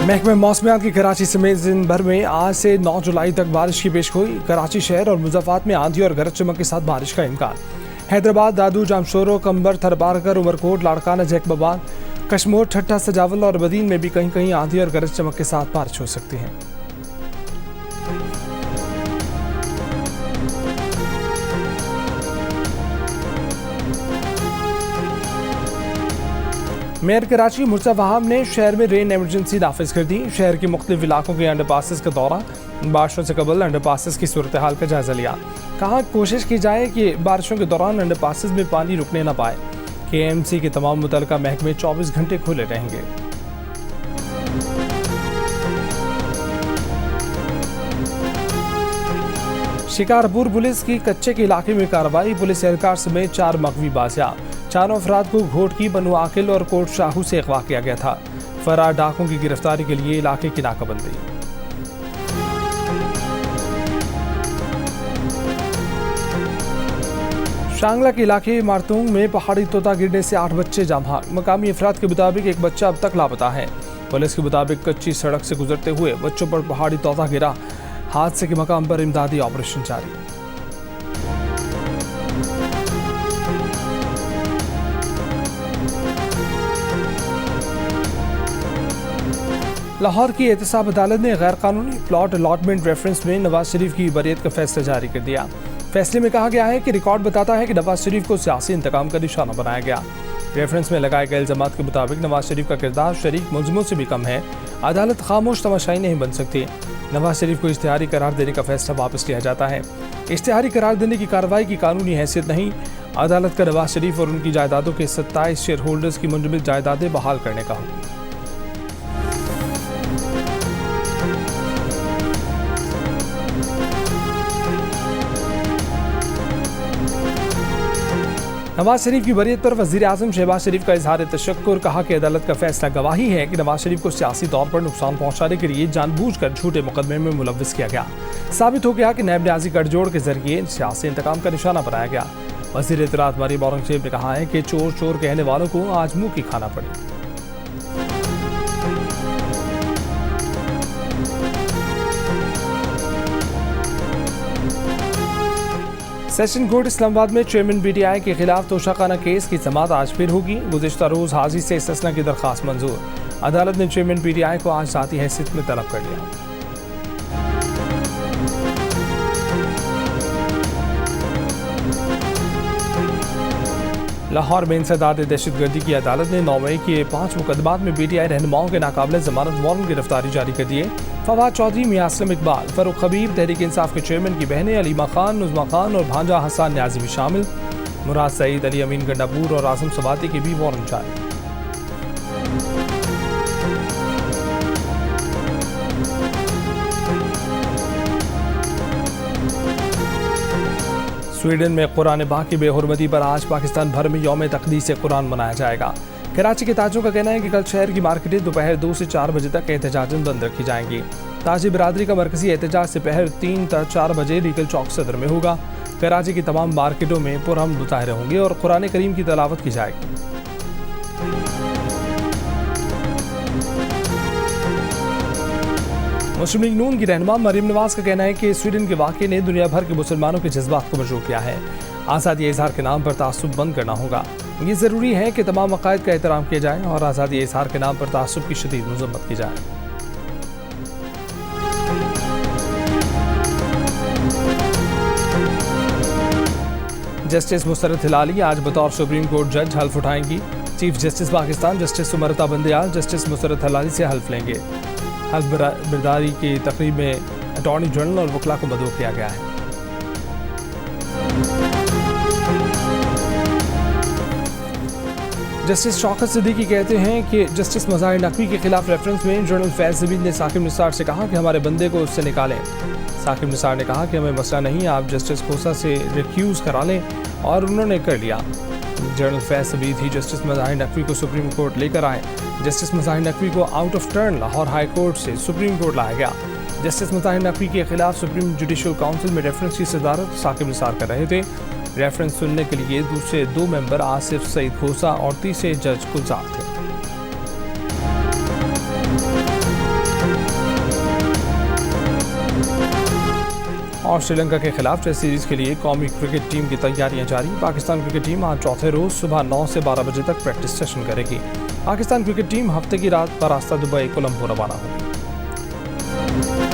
महकमे मौसमियात की कराची समेत दिन भर में आज से 9 जुलाई तक बारिश की पेशगोई। कराची शहर और मुज़फ़्फ़रात में आंधी और गरज चमक के साथ बारिश का इम्कान। हैदराबाद, दादू, जामशोरो, कंबर, थरबारकर, उमरकोट, लाड़काना, जैकबाबाद, कश्मोर, ठट्टा, सजावल और बदीन में भी कहीं कहीं आंधी और गरज चमक के साथ बारिश हो सकती है। मेयर कराची मुर्तज़ा वहाब ने शहर में रेन एमरजेंसी नाफिज कर दी। शहर के मुख्तलिफ इलाकों के अंडरपासेस का दौरा, बारिशों से कबल अंडरपासेस की सूरत हाल का जायजा लिया। कहा कोशिश की जाए कि बारिशों के दौरान अंडरपासेस में पानी रुकने न पाए। KMC के तमाम मुतल्लिका महकमे 24 घंटे खुले रहेंगे। शिकारपुर पुलिस की कच्चे के इलाके में कार्रवाई। पुलिस एहलकार समेत 4 मगवी बाजियाब। चारों अफराद को घोटकी, बनु आकिल और कोट शाहू से अगवा किया गया था। फरार डाकुओं की गिरफ्तारी के लिए इलाके की नाकाबंदी। शांगला के इलाके मारतूंग में पहाड़ी तोता गिरने से 8 बच्चे जाँ भाग। मकामी अफराद के मुताबिक एक बच्चा अब तक लापता है। पुलिस के मुताबिक कच्ची सड़क से गुजरते हुए बच्चों पर पहाड़ी तोता गिरा। हादसे के मकाम पर इमदादी ऑपरेशन जारी। लाहौर की एहतसाब अदालत ने गैर कानूनी प्लॉट अलॉटमेंट रेफरेंस में नवाज शरीफ की बरियत का फैसला जारी कर दिया। फैसले में कहा गया है कि रिकॉर्ड बताता है कि नवाज शरीफ को सियासी इंतकाम का निशाना बनाया गया। रेफरेंस में लगाए गए इल्जामात के मुताबिक नवाज शरीफ का किरदार शरीक मुलजिमों से भी कम है। अदालत खामोश तमाशाई नहीं बन सकती। नवाज शरीफ को इश्तिहारी करार देने का फैसला वापस लिया जाता है। इश्तिहारी करार देने की कार्रवाई की कानूनी हैसियत नहीं। अदालत का नवाज शरीफ और उनकी जायदादों के 27 शेयर होल्डर्स की मुंजमद जायदादें बहाल करने का हुक्म। नवाज शरीफ की बरियत पर वज़ीर आज़म शहबाज शरीफ का इजहार तशक्कुर। कहा कि अदालत का फैसला गवाही है कि नवाज शरीफ को सियासी तौर पर नुकसान पहुंचाने के लिए जानबूझकर झूठे मुकदमे में मुलव्विस किया गया। साबित हो गया कि नैब न्याजी गठजोड़ के जरिए सियासी इंतकाम का निशाना बनाया गया। वज़ीर इत्तलात मरीम औरंगजेब ने कहा है कि चोर चोर कहने वालों को आज मुंह की खाना पड़ी। सेशन कोर्ट इस्लामाबाद में चेयरमैन PTI के खिलाफ तोशाखाना केस की समाअत आज फिर होगी। गुज़िश्ता रोज़ हाजी से इस्तिस्ना की दरख्वास्त मंजूर। अदालत ने चेयरमैन PTI को आज ज़ाती हैसियत में तलब कर लिया। लाहौर में इंसदाद दहशतगर्दी की अदालत ने 9 मई के 5 मुकदमात में PTI रहनुमाओं के नाकाबिले ज़मानत वारंट गिरफ्तारी जारी कर दिए। फवाद चौधरी, मियां असलम इकबाल, फरूख हबीब, तहरीक इंसाफ के चेयरमैन की बहनें अलीमा खान, नुज़मा खान और भांजा हसन न्याजी भी शामिल। मुराद सईद, अली अमीन गंडापुर और आज़म सवाती के भी वारंट जारी। स्वीडन में कुरान पाक की बेहुरमती पर आज पाकिस्तान भर में यौम तक़दीस कुरान मनाया जाएगा। कराची के ताजों का कहना है कि कल शहर की मार्केटें दोपहर 2 से 4 बजे तक एहतजाजन बंद रखी जाएंगी। ताजी बिरादरी का मरकजी एहतजाज से पहर 3 से 4 बजे रीगल चौक सदर में होगा। कराची की तमाम मार्केटों में पुरअमन मुजाहिरे होंगे और कुरान करीम की तलावत की जाएगी। मुस्लिम लीग नून की रहनुमा मरीम नवाज का कहना है कि स्वीडन के वाक़े ने दुनिया भर के मुसलमानों के जज्बात को मजरूह किया है। आज़ादी इज़हार के नाम पर तासुब बंद करना होगा। ये ज़रूरी है कि तमाम अक़ायद का एहतराम किया जाए और आज़ादी इज़हार के नाम पर तासुब की शदीद मज़म्मत की जाए। जस्टिस मुसरत हिलाली आज बतौर सुप्रीम कोर्ट जज हल्फ उठाएंगी। चीफ जस्टिस पाकिस्तान जस्टिस सुमरता बंदयाल जस्टिस मुसरत हिलाली से हल्फ लेंगे। हल्फ बरदारी की तकरीब में अटॉर्नी जनरल और वकला को मदऊ किया गया है। जस्टिस शौकत सिद्दीकी कहते हैं कि जस्टिस मज़ाहिर नकवी के खिलाफ रेफरेंस में जनरल फैज़ ज़मीद ने साकिब निसार से कहा कि हमारे बंदे को उससे निकालें। साकिब निसार ने कहा कि हमें मसला नहीं, आप जस्टिस खोसा से रिक्यूज़ करा लें, और उन्होंने कर लिया। जनरल फैज़ ज़मीद ही जस्टिस मज़ाहिर नकवी को सुप्रीम कोर्ट लेकर आए। जस्टिस मज़ाहिर नकवी को out of turn Lahore high court से सुप्रीम कोर्ट लाया गया। जस्टिस मज़ाहिर नकवी के खिलाफ सुप्रीम जुडिशल काउंसिल में रेफरेंस की सदारत साकिब निसार कर रहे थे। रेफरेंस सुनने के लिए दूसरे 2 मेंबर आसिफ सईद खोसा और तीसरे जज गुलजार थे। और श्रीलंका के खिलाफ टेस्ट सीरीज के लिए कौमी क्रिकेट टीम की तैयारियां जारी। पाकिस्तान क्रिकेट टीम आज चौथे रोज सुबह 9 से 12 बजे तक प्रैक्टिस सेशन करेगी। पाकिस्तान क्रिकेट टीम हफ्ते की रात बरास्ता दुबई कोलंबो रवाना होगी।